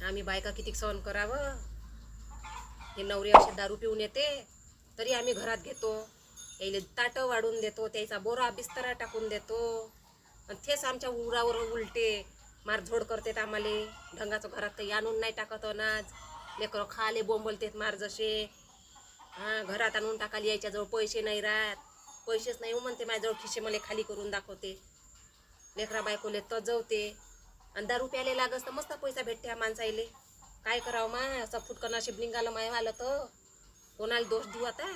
आम्ही बायका किती सहन करावं. हे नवरे असे दारू पिऊन येते तरी आम्ही घरात घेतो, यायले ताटं वाढून देतो, त्याचा बोरा बिस्तरा टाकून देतो, आणि तेच आमच्या उरावर उलटे मारझोड करतात. आम्हाला ढंगाचं घरात काही आणून नाही टाकत. अनाज लेकरं खाले बोंबलतेत मार जसे. घरात आणून टाकायला यायच्याजवळ पैसे नाही राहत. पैसेच नाही म्हणते, माझ्याजवळ खिशे मला खाली करून दाखवते. लेकरा बायकोले तजवते आणि दारू प्यायला लागस तर मस्त पैसा भेटते ह्या माणसाईले. काय करावं मा, असं फुटकं नशीब निघालं माय आलं तर कोणाला दोष देऊ आता.